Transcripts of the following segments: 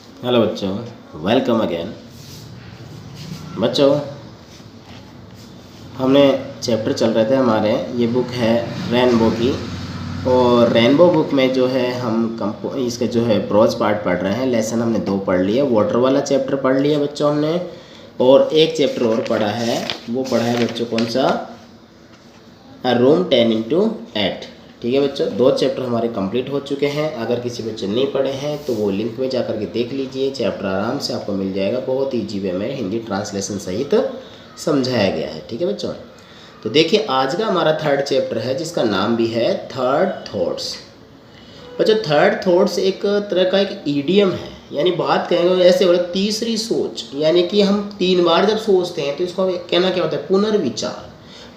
Hello बच्चों, welcome again. बच्चों, हमने चैप्टर चल रहे थे हमारे, ये बुक है रेनबो की। और रेनबो बुक में जो है हम इसके जो है ब्रॉज पार्ट पढ़ रहे हैं। लेसन हमने 2 पढ़ लिया, वाटर वाला चैप्टर पढ़ लिया बच्चों हमने, और एक चैप्टर और पढ़ा है। वो पढ़ा है बच्चों कौन सा? अ रूम 10x8। ठीक है बच्चों, 2 चैप्टर हमारे कंप्लीट हो चुके हैं। अगर किसी बच्चे नहीं पढ़े हैं तो वो लिंक में जा करके देख लीजिए। चैप्टर आराम से आपको मिल जाएगा, बहुत ईजी वे में हिंदी ट्रांसलेशन सहित समझाया गया है। ठीक है बच्चों, तो देखिए आज का हमारा 3rd चैप्टर है जिसका नाम भी है थर्ड थॉट्स। बच्चों, थर्ड थॉट्स एक तरह का एक ईडियम है, यानी बात कहेंगे ऐसे बोले तीसरी सोच, यानी कि हम 3 बार जब सोचते हैं तो इसको कहना क्या होता है? पुनर्विचार,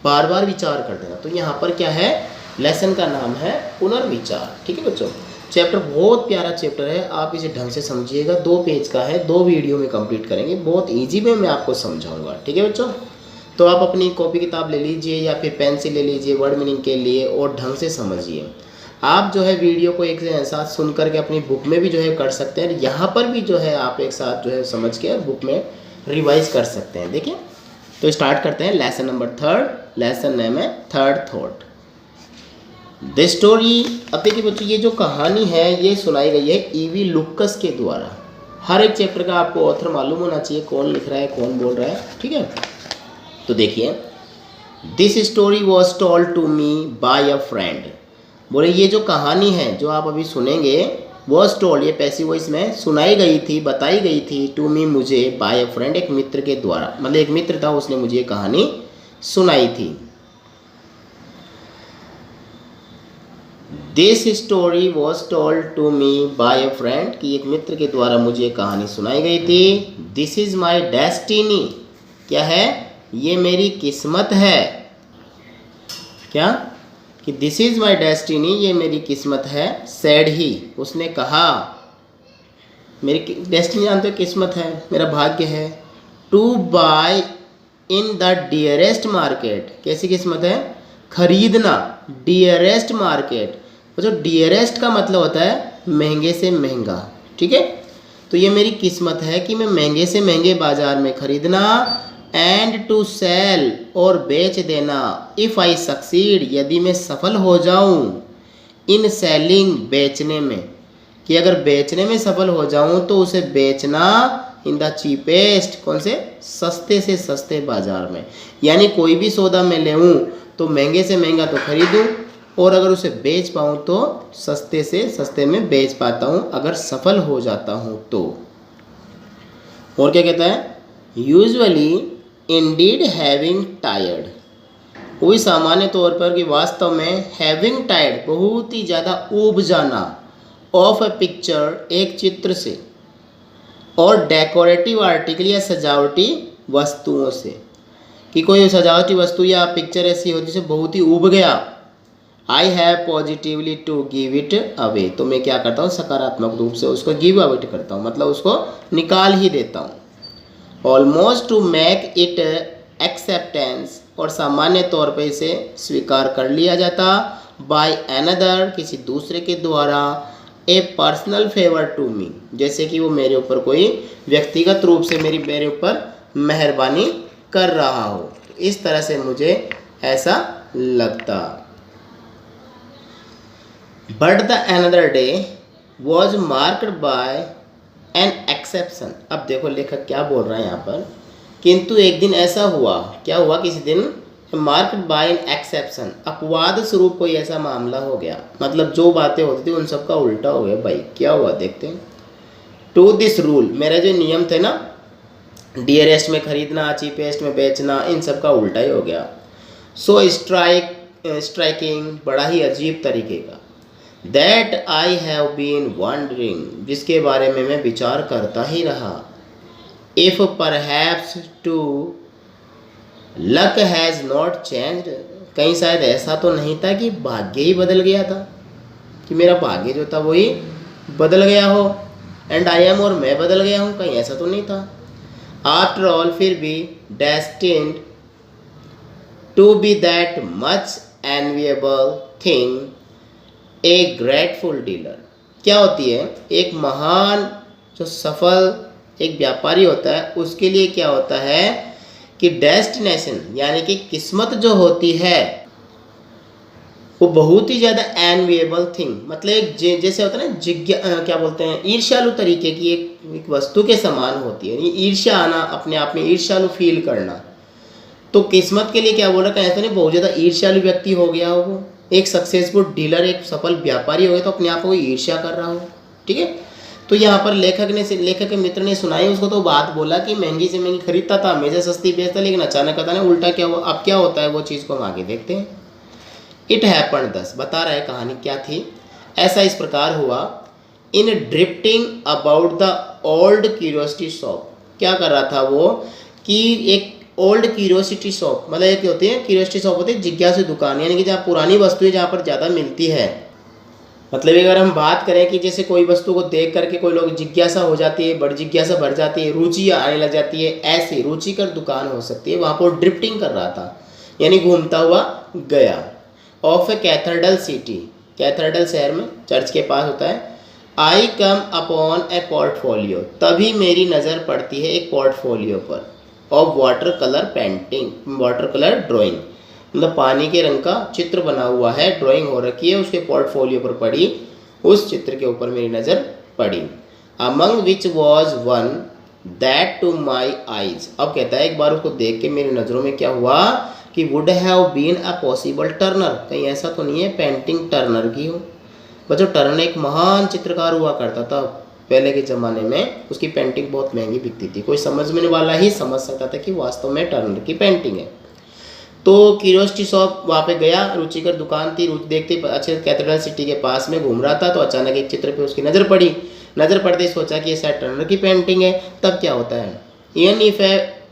बार बार विचार कर देना। तो यहाँ पर क्या है? लेसन का नाम है पुनर्विचार। ठीक है बच्चों, चैप्टर बहुत प्यारा चैप्टर है, आप इसे ढंग से समझिएगा। 2 पेज का है, 2 वीडियो में कंप्लीट करेंगे, बहुत इजी वे में आपको समझाऊंगा। ठीक है बच्चों, तो आप अपनी कॉपी किताब ले लीजिए या फिर पेन से ले लीजिए वर्ड मीनिंग के लिए, और ढंग से समझिए। आप जो है वीडियो को एक साथ सुन करके अपनी बुक में भी जो है कर सकते हैं, यहाँ पर भी जो है आप एक साथ जो है समझ के बुक में रिवाइज कर सकते हैं। देखिए, तो स्टार्ट करते हैं लेसन नंबर 3। लेसन नेम है थर्ड थॉट। The story. अब देखिए बच्चों, ये जो कहानी है ये सुनाई गई है ईवी लुकस के द्वारा। हर एक चैप्टर का आपको ऑथर मालूम होना चाहिए, कौन लिख रहा है, कौन बोल रहा है। ठीक है, तो देखिए, this story was told to me by a friend. बोले ये जो कहानी है जो आप अभी सुनेंगे, वॉज टोल्ड, ये पैसिव वॉइस में सुनाई गई थी, बताई गई थी, टू मी, मुझे, बाय अ फ्रेंड, एक मित्र के द्वारा। मतलब एक मित्र था, उसने मुझे ये कहानी सुनाई थी। This story was told to me by a friend, कि एक मित्र के द्वारा मुझे कहानी सुनाई गई थी। दिस इज माई डेस्टिनी, क्या है? ये मेरी किस्मत है। क्या? कि दिस इज माई डेस्टिनी, ये मेरी किस्मत है। सैड ही, उसने कहा। मेरी डेस्टिनी जानते हो, किस्मत है, मेरा भाग्य है। To buy in the dearest market, कैसी किस्मत है? खरीदना, डियरेस्ट मार्केट। जो डियरेस्ट का मतलब होता है महंगे से महंगा। ठीक है, तो ये मेरी किस्मत है कि मैं महंगे से महंगे बाजार में खरीदना। एंड टू सेल, और बेच देना। इफ़ आई सक्सीड, यदि मैं सफल हो जाऊं। इन सेलिंग, बेचने में, कि अगर बेचने में सफल हो जाऊं तो उसे बेचना। इन द चीपेस्ट, कौन से? सस्ते से सस्ते बाजार में। यानी कोई भी सौदा मैं लेऊं तो महंगे से महंगा तो खरीदूं, और अगर उसे बेच पाऊं तो सस्ते से सस्ते में बेच पाता हूं, अगर सफल हो जाता हूं तो। और क्या कहता है? यूजुअली इंडीड हैविंग टायर्ड, वही सामान्य तौर पर कि वास्तव में, हैविंग टायर्ड, बहुत ही ज़्यादा ऊब जाना, ऑफ अ पिक्चर, एक चित्र से, और डेकोरेटिव आर्टिकल, या सजावटी वस्तुओं से, कि कोई सजावटी वस्तु या पिक्चर ऐसी हो जिसे बहुत ही ऊब गया। I have positively to give it away, तो मैं क्या करता हूँ? सकारात्मक रूप से उसको गिव अवे करता हूँ, मतलब उसको निकाल ही देता हूँ। Almost two make it acceptance, और सामान्य तौर पर इसे स्वीकार कर लिया जाता। बाय अनदर, किसी दूसरे के द्वारा। A personal favour to me, जैसे कि वो मेरे ऊपर कोई व्यक्तिगत रूप से मेरे ऊपर मेहरबानी कर रहा हो, इस तरह से मुझे ऐसा लगता। But the another day was marked by an exception. अब देखो लेखक क्या बोल रहा है यहाँ पर, किंतु एक दिन ऐसा हुआ। क्या हुआ? किसी दिन मार्क्ड बाय एन एक्सेप्शन, अपवाद स्वरूप कोई ऐसा मामला हो गया। मतलब जो बातें होती थी उन सब का उल्टा हो गया। भाई क्या हुआ देखते हैं। टू दिस रूल, मेरे जो नियम थे ना, डियरेस्ट में खरीदना, चीपेस्ट में बेचना, इन सब का उल्टा ही हो गया। सो स्ट्राइकिंग, बड़ा ही अजीब तरीके का। That I have been wondering, जिसके बारे में मैं विचार करता ही रहा। If perhaps to luck has not changed, कहीं शायद ऐसा तो नहीं था कि भाग्य ही बदल गया था, कि मेरा भाग्य जो था वही बदल गया हो। एंड आई एम, और मैं बदल गया हूँ, कहीं ऐसा तो नहीं था। आफ्टर ऑल, फिर भी, destined to be that much enviable thing, a grateful dealer, क्या होती है? एक महान जो सफल एक व्यापारी होता है उसके लिए क्या होता है कि डेस्टिनेशन यानी कि किस्मत जो होती है वो बहुत ही ज़्यादा एनविएबल थिंग, मतलब एक जैसे होता है ना क्या बोलते हैं, ईर्ष्यालु तरीके की एक वस्तु के समान होती है। ईर्ष्या आना, अपने आप में ईर्ष्यालु फील करना। तो किस्मत के लिए क्या बोल रहा है, ऐसा नहीं बहुत ज़्यादा ईर्ष्यालु व्यक्ति हो गया हो, वो एक सक्सेसफुल डीलर, एक सफल व्यापारी हो गया तो अपने आप को ईर्ष्या कर रहा हो। ठीक है, तो यहाँ पर लेखक के मित्र ने सुनाई उसको तो बात बोला कि महंगी से महंगी खरीदता था, हमेशा सस्ती बेचता, लेकिन अचानक पता नहीं उल्टा क्या हुआ। अब क्या होता है वो चीज़ को हम आगे देखते हैं। इट हैपन दस, बता रहा है कहानी क्या थी। ऐसा इस प्रकार हुआ, in drifting about the old curiosity shop. क्या कर रहा था वो कि एक ओल्ड क्यूरियोसिटी शॉप, मतलब एक होती है क्यूरियोसिटी शॉप, होती है जिज्ञासु दुकान, यानी कि जहाँ पुरानी वस्तुएं जहाँ पर ज़्यादा मिलती है। मतलब अगर हम बात करें कि जैसे कोई वस्तु को देख करके कोई लोग जिज्ञासा हो जाती है, बड़ी जिज्ञासा बढ़ जाती है, रुचि आने लग जाती है, ऐसी रुचिकर दुकान हो सकती है। वहाँ पर ड्रिफ्टिंग कर रहा था, यानी घूमता हुआ गया। Of A cathedral city, cathedral शहर में चर्च के पास होता है। आई कम अपॉन ए पोर्टफोलियो, तभी मेरी नज़र पड़ती है एक पोर्टफोलियो पर, of water colour painting, water colour drawing, मतलब पानी के रंग का चित्र बना हुआ है, ड्राइंग हो रखी है, उसके पोर्टफोलियो पर पड़ी, उस चित्र के ऊपर मेरी नज़र पड़ी। Among which was one that to my eyes, अब कहता है एक बार उसको देख के मेरी नज़रों में क्या हुआ कि would have been a possible Turner, कहीं ऐसा तो नहीं है पेंटिंग टर्नर की हो। बच्चों टर्नर एक महान चित्रकार हुआ करता था पहले के ज़माने में, उसकी पेंटिंग बहुत महंगी बिकती थी, कोई समझने वाला ही समझ सकता था कि वास्तव में टर्नर की पेंटिंग है। तो क्यूरियोसिटी शॉप वहाँ पे गया, रुचिकर दुकान थी, देखते अच्छे कैथेड्रल सिटी के पास में घूम रहा था, तो अचानक एक चित्र पे उसकी नज़र पड़ी। नज़र पड़ते ही सोचा कि ये शायद टर्नर की पेंटिंग है। तब क्या होता है,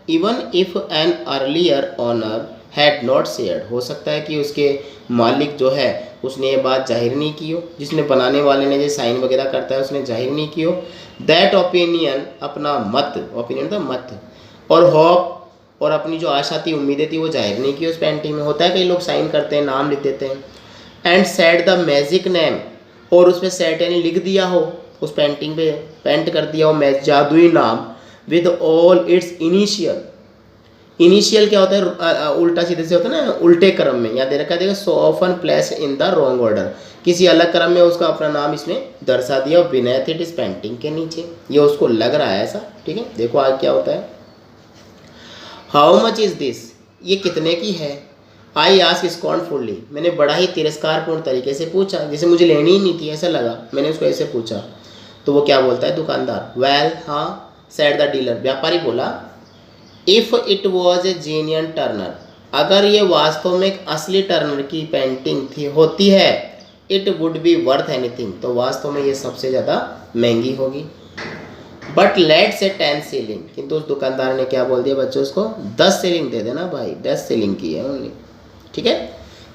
even if an earlier owner had not shared, हो सकता है कि उसके मालिक जो है उसने ये बात जाहिर नहीं की हो, जिसने बनाने वाले ने जो साइन वगैरह करता है उसने जाहिर नहीं की हो। दैट ओपिनियन, अपना मत, ओपिनियन था मत, और होप, और अपनी जो आशा थी उम्मीदें थी वो जाहिर नहीं की उस पेंटिंग में। होता है कई लोग साइन करते हैं, नाम लिख देते हैं। And set the magic name, और उसमें सेट यानी लिख दिया हो, उस पेंटिंग पे पेंट कर दिया हो जादुई नाम, with all it's initial. Initial क्या होता है, उल्टा सीधे से होता है ना, उल्टे क्रम में, या दे रखा है so often place in the wrong order, किसी अलग क्रम में उसका अपना नाम इसने दर्शा दिया बिनेथ इट इस पेंटिंग के नीचे, ये उसको लग रहा है ऐसा। ठीक है, देखो आज क्या होता है। हाउ मच इज़ दिस, ये कितने की है। आई आस्क स्कॉर्नफुली, मैंने बड़ा ही तिरस्कारपूर्ण तरीके से पूछा, जैसे मुझे लेनी ही नहीं थी ऐसा लगा, मैंने उसको ऐसे पूछा। तो वो क्या बोलता है दुकानदार, वेल हाँ, सेड द डीलर, व्यापारी बोला, if it was a genuine Turner, अगर ये वास्तव में एक असली टर्नर की पेंटिंग थी होती है, it would B worth anything, तो वास्तव में ये सबसे ज़्यादा महंगी होगी। बट लेट से 10 सीलिंग, किंतु उस दुकानदार ने क्या बोल दिया बच्चों, उसको 10 सीलिंग दे देना भाई, 10 सीलिंग की है उन्होंने। ठीक है,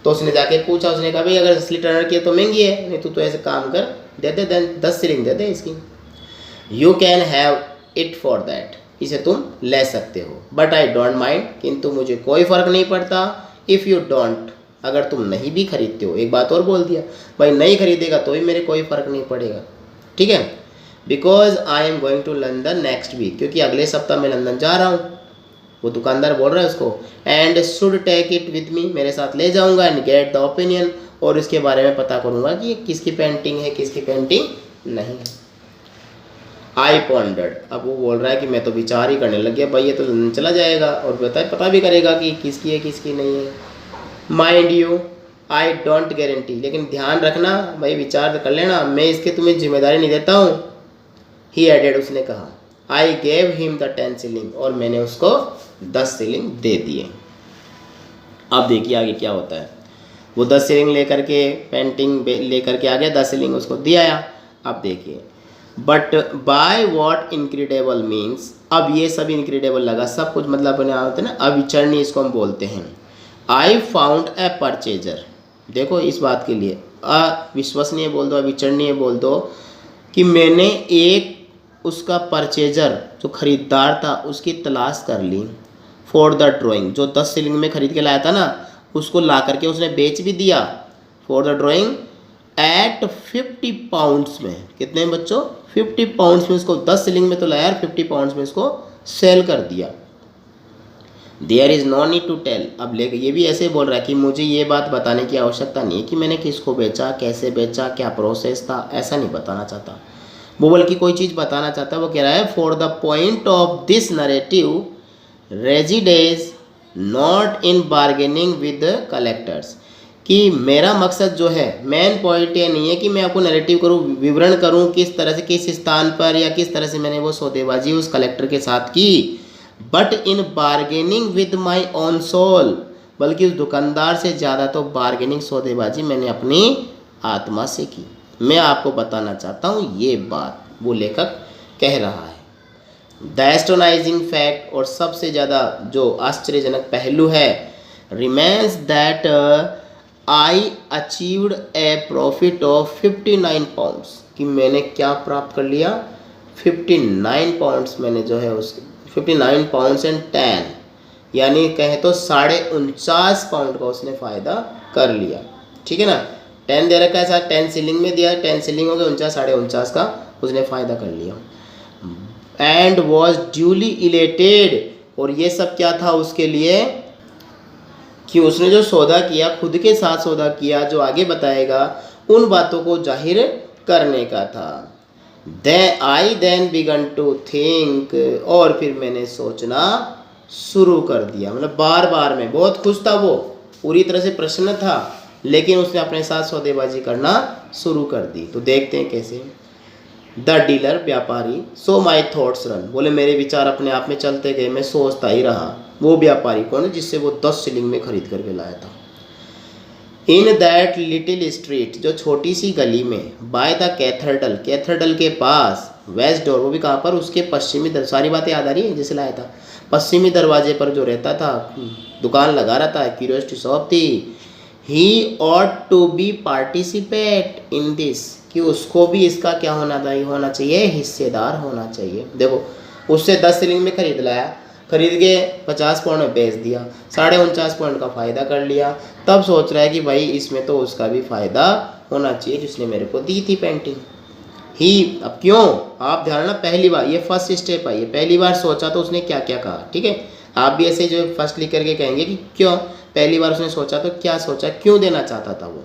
तो उसने जाके पूछा, उसने कहा भाई अगर असली टर्नर की है तो महंगी है, नहीं तो ऐसे काम कर, दे दे 10 सीलिंग दे दे इसकी। You can have it for that, इसे तुम ले सकते हो। बट आई डोंट माइंड, किंतु मुझे कोई फ़र्क नहीं पड़ता। इफ़ यू डोंट, अगर तुम नहीं भी खरीदते हो, एक बात और बोल दिया भाई, नहीं खरीदेगा तो भी मेरे कोई फ़र्क नहीं पड़ेगा। ठीक है, because I am going to London next week, क्योंकि अगले सप्ताह मैं लंदन जा रहा हूँ, वो दुकानदार बोल रहा है उसको। And should take it with me, मेरे साथ ले जाऊँगा, एंड गेट द ओपिनियन, और इसके बारे में पता करूँगा कि किसकी पेंटिंग है किसकी पेंटिंग नहीं है। आई पॉन्डर्ड, अब वो बोल रहा है कि मैं तो विचार ही करने लग गया, भाई ये तो लंदन चला जाएगा और पता भी करेगा कि किसकी है किसकी नहीं है। Mind you I don't guarantee, लेकिन ध्यान रखना भाई, विचार कर लेना, मैं इसके तुम्हें जिम्मेदारी नहीं देता हूँ। ही एडेड, उसने कहा। I gave him the 10 ceiling, और मैंने उसको 10 सीलिंग दे दिए। अब देखिए आगे क्या होता है। वो 10 सीलिंग लेकर के पेंटिंग लेकर के आ गया, 10 सीलिंग उसको दिया। अब देखिए, but by what incredible means, अब ये सब इनक्रेडिबल लगा, सब कुछ मतलब अपने होते हैं ना, अविचरणीय इसको हम बोलते हैं। आई फाउंड ए परचेजर, देखो इस बात के लिए अविश्वसनीय बोल दो, अविचरणीय बोल दो, कि मैंने एक उसका परचेजर जो खरीदार था उसकी तलाश कर ली। फॉर द ड्राइंग, जो 10 सीलिंग में खरीद के लाया था ना, उसको ला करके उसने बेच भी दिया। For the drawing at 50 pounds में, कितने बच्चों, 50 पाउंड्स में इसको 10 शिलिंग में तो लाया और 50 पाउंड्स में इसको सेल कर दिया। There is no need to tell. अब लेके ये भी ऐसे बोल रहा है कि मुझे ये बात बताने की आवश्यकता नहीं है कि मैंने किसको बेचा, कैसे बेचा, क्या प्रोसेस था, ऐसा नहीं बताना चाहता वो, बल्कि कोई चीज़ बताना चाहता है। वो कह रहा है for the point of this narrative resides not in bargaining with collectors, कि मेरा मकसद जो है, मेन पॉइंट ये नहीं है कि मैं आपको नैरेटिव करूँ, विवरण करूँ किस तरह से, किस स्थान पर या किस तरह से मैंने वो सौदेबाजी उस कलेक्टर के साथ की, but in bargaining with my own soul, बल्कि उस दुकानदार से ज़्यादा तो बार्गेनिंग सौदेबाजी मैंने अपनी आत्मा से की। मैं आपको बताना चाहता हूँ ये बात वो लेखक कह रहा है। द एस्ट्रोनाइजिंग फैक्ट, और सबसे ज़्यादा जो आश्चर्यजनक पहलू है, remains that I achieved A profit of 59 pounds, कि मैंने क्या प्राप्त कर लिया, 59 पाउंड्स मैंने जो है उस 59 पाउंड्स एंड 10, यानी कहें तो 49.5 पाउंड का उसने फ़ायदा कर लिया। ठीक है ना, 10 दे रखा है साथ, 10 शिलिंग में दिया, 10 शिलिंग हो गया 49 का उसने फ़ायदा कर लिया। एंड वॉज ड्यूली इलेटेड, और ये सब क्या था उसके लिए कि उसने जो सौदा किया, खुद के साथ सौदा किया, जो आगे बताएगा उन बातों को जाहिर करने का था। आई देन बिगन टू थिंक, और फिर मैंने सोचना शुरू कर दिया, मतलब बार बार में, बहुत खुश था वो, पूरी तरह से प्रसन्न था, लेकिन उसने अपने साथ सौदेबाजी करना शुरू कर दी। तो देखते हैं कैसे। द डीलर, व्यापारी, सो माई थॉट्स रन, बोले मेरे विचार अपने आप में चलते गए, मैं सोचता ही रहा। वो व्यापारी कौन है, जिससे वो 10 शिलिंग में खरीद करके लाया था। इन दैट लिटिल स्ट्रीट, जो छोटी सी गली में, बाय द कैथेड्रल, कैथेड्रल के पास, वेस्ट डोर, वो भी कहाँ पर, उसके पश्चिमी सारी बातें याद आ रही है जैसे लाया था, पश्चिमी दरवाजे पर जो रहता था, दुकान लगा रहा था, क्यूरियोसिटी शॉप थी। He ought to be participate in this, कि उसको भी इसका क्या होना चाहिए, हिस्सेदार होना चाहिए। देखो उससे 10 शिलिंग में खरीद लाया, खरीद के 50 पाउंड में बेच दिया, 49.5 पाउंड का फ़ायदा कर लिया। तब सोच रहा है कि भाई इसमें तो उसका भी फ़ायदा होना चाहिए जिसने मेरे को दी थी पेंटिंग। ही, अब क्यों, आप ध्यान रखना, पहली बार, ये फर्स्ट स्टेप है, ये पहली बार सोचा तो उसने क्या क्या कहा। ठीक है, आप भी ऐसे जो फर्स्ट लिख करके कहेंगे कि क्यों, पहली बार उसने सोचा तो क्या सोचा, क्यों देना चाहता था वो।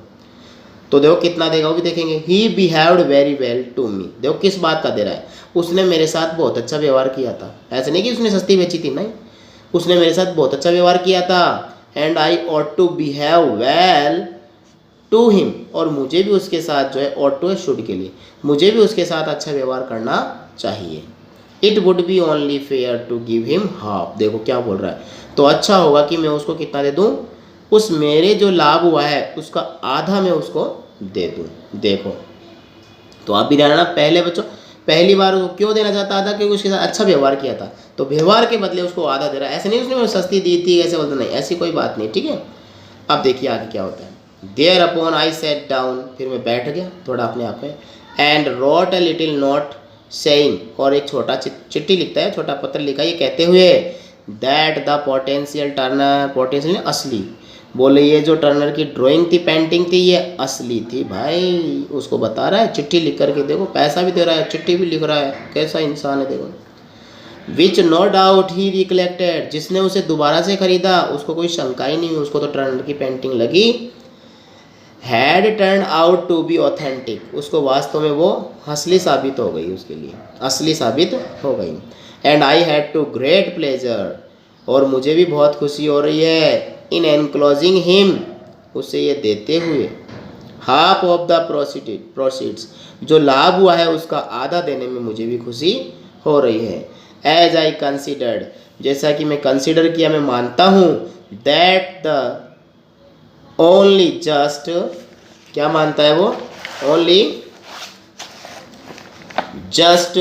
तो देखो कितना देगा वो भी देखेंगे। He behaved very well to me, देखो किस बात का दे रहा है, उसने मेरे साथ बहुत अच्छा व्यवहार किया था। ऐसे नहीं कि उसने सस्ती बेची थी, नहीं, उसने मेरे साथ बहुत अच्छा व्यवहार किया था। And I ought to behave well to him, और मुझे भी उसके साथ जो है, ऑट टू है शुड के लिए, मुझे भी उसके साथ अच्छा व्यवहार करना चाहिए। It would be only fair to give him half, देखो क्या बोल रहा है, तो अच्छा होगा कि मैं उसको कितना दे दूँ, उस मेरे जो लाभ हुआ है उसका आधा मैं उसको दे दूँ। देखो तो आप भी ध्यान रखना, पहले बच्चों पहली बार वो क्यों देना चाहता था, क्योंकि उसके साथ अच्छा व्यवहार किया था, तो व्यवहार के बदले उसको आधा दे रहा है। ऐसे नहीं उसने सस्ती दी थी ऐसे बोलते, नहीं, ऐसी कोई बात नहीं। ठीक है, अब देखिए आगे क्या होता है। Thereupon I sat down, फिर मैं बैठ गया थोड़ा अपने आप में, and wrote a little note saying, और एक छोटा चिट्ठी लिखता है, छोटा पत्र लिखा, ये कहते हुए that the potential Turner, potential असली, बोले ये जो टर्नर की ड्राइंग थी, पेंटिंग थी, ये असली थी भाई, उसको बता रहा है चिट्ठी लिख करके। देखो पैसा भी दे रहा है, चिट्ठी भी लिख रहा है, कैसा इंसान है देखो। Which no doubt he recollected, जिसने उसे दोबारा से खरीदा उसको कोई शंका ही नहीं, उसको तो टर्नर की पेंटिंग लगी। Had turned out to be authentic, उसको वास्तव में वो असली साबित हो गई, उसके लिए असली साबित हो गई। And I had to great pleasure, और मुझे भी बहुत खुशी हो रही है, इन एनक्लोजिंग हिम, उसे ये देते हुए, हाफ ऑफ द प्रोसीड्स, जो लाभ हुआ है उसका आधा देने में मुझे भी खुशी हो रही है। एज आई कंसिडर्ड, जैसा कि मैं कंसिडर किया, मैं मानता हूँ, दैट द ओनली जस्ट, क्या मानता है वो, only just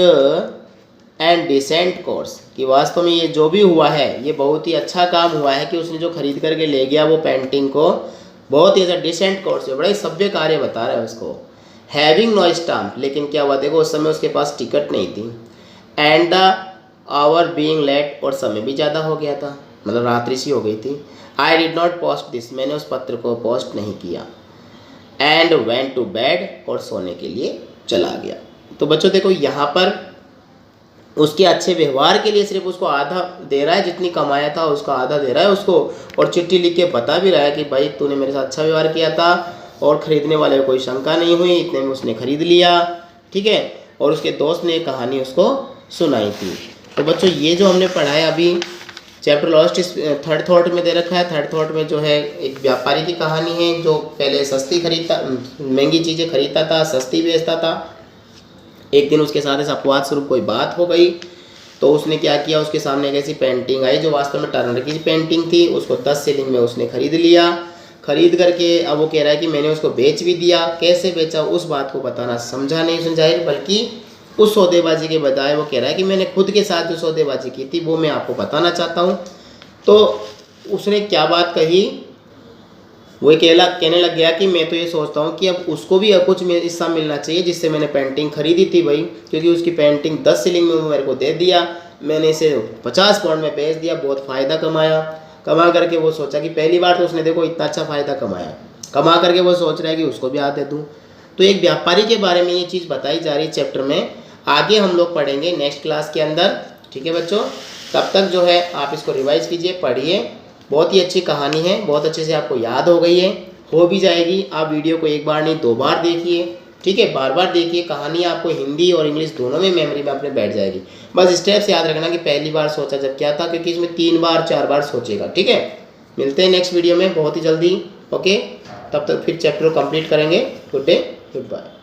and decent course, कि वास्तव में ये जो भी हुआ है ये बहुत ही अच्छा काम हुआ है कि उसने जो खरीद करके ले गया वो पेंटिंग को, बहुत ही अच्छा डिसेंट कोर्स है, बड़ा ही सभ्य कार्य बता रहा है उसको। हैविंग नो स्टाम्प, लेकिन क्या हुआ देखो, उस समय उसके पास टिकट नहीं थी। And the hour being late, और समय भी ज़्यादा हो गया था, मतलब रात्रि सी हो गई थी। I did not post this, मैंने उस पत्र को पोस्ट नहीं किया। एंड वेंट टू बेड, और सोने के लिए चला गया। तो बच्चों देखो यहाँ पर उसके अच्छे व्यवहार के लिए सिर्फ उसको आधा दे रहा है, जितनी कमाया था उसका आधा दे रहा है उसको, और चिट्ठी लिख के बता भी रहा है कि भाई तूने मेरे साथ अच्छा व्यवहार किया था और ख़रीदने वाले को कोई शंका नहीं हुई, इतने में उसने ख़रीद लिया, ठीक है। और उसके दोस्त ने कहानी उसको सुनाई थी। तो बच्चों ये जो हमने पढ़ा है अभी चैप्टर लास्ट थर्ड थॉट में दे रखा है। थर्ड थॉट में जो है एक व्यापारी की कहानी है जो पहले सस्ती खरीदता महंगी चीज़ें खरीदता था, सस्ती बेचता था। एक दिन उसके साथ ऐसा अपवाद स्वरूप कोई बात हो गई, तो उसने क्या किया, उसके सामने एक ऐसी पेंटिंग आई जो वास्तव में टर्नर की पेंटिंग थी, उसको 10 शिलिंग में उसने खरीद लिया। खरीद करके अब वो कह रहा है कि मैंने उसको बेच भी दिया। कैसे बेचा उस बात को बताना समझा नहीं समझाए, बल्कि उस सौदेबाजी के बजाय वो कह रहा है कि मैंने खुद के साथ जो सौदेबाजी की थी वो मैं आपको बताना चाहता हूँ। तो उसने क्या बात कही, वो कहने लग गया कि मैं तो ये सोचता हूँ कि अब उसको भी कुछ हिस्सा मिलना चाहिए जिससे मैंने पेंटिंग खरीदी थी भाई, क्योंकि उसकी पेंटिंग 10 शिलिंग में मेरे को दे दिया, मैंने इसे 50 पाउंड में बेच दिया, बहुत फ़ायदा कमाया। कमा करके वो सोचा कि पहली बार तो उसने देखो इतना अच्छा फ़ायदा कमाया, कमा करके वो सोच रहा है कि उसको भी हाथ दे दूँ। तो एक व्यापारी के बारे में ये चीज़ बताई जा रही है चैप्टर में। आगे हम लोग पढ़ेंगे नेक्स्ट क्लास के अंदर, ठीक है बच्चों। तब तक जो है आप इसको रिवाइज कीजिए, पढ़िए, बहुत ही अच्छी कहानी है, बहुत अच्छे से आपको याद हो गई है, हो भी जाएगी। आप वीडियो को एक बार नहीं 2 बार देखिए, ठीक है, बार बार देखिए, कहानी आपको हिंदी और इंग्लिश दोनों में मेमोरी में अपने बैठ जाएगी। बस स्टेप्स याद रखना कि पहली बार सोचा जब क्या था, क्योंकि इसमें 3 बार 4 बार सोचेगा, ठीक है। मिलते हैं नेक्स्ट वीडियो में बहुत ही जल्दी, ओके। तब तक फिर चैप्टर को कंप्लीट करेंगे। Good day, good bye.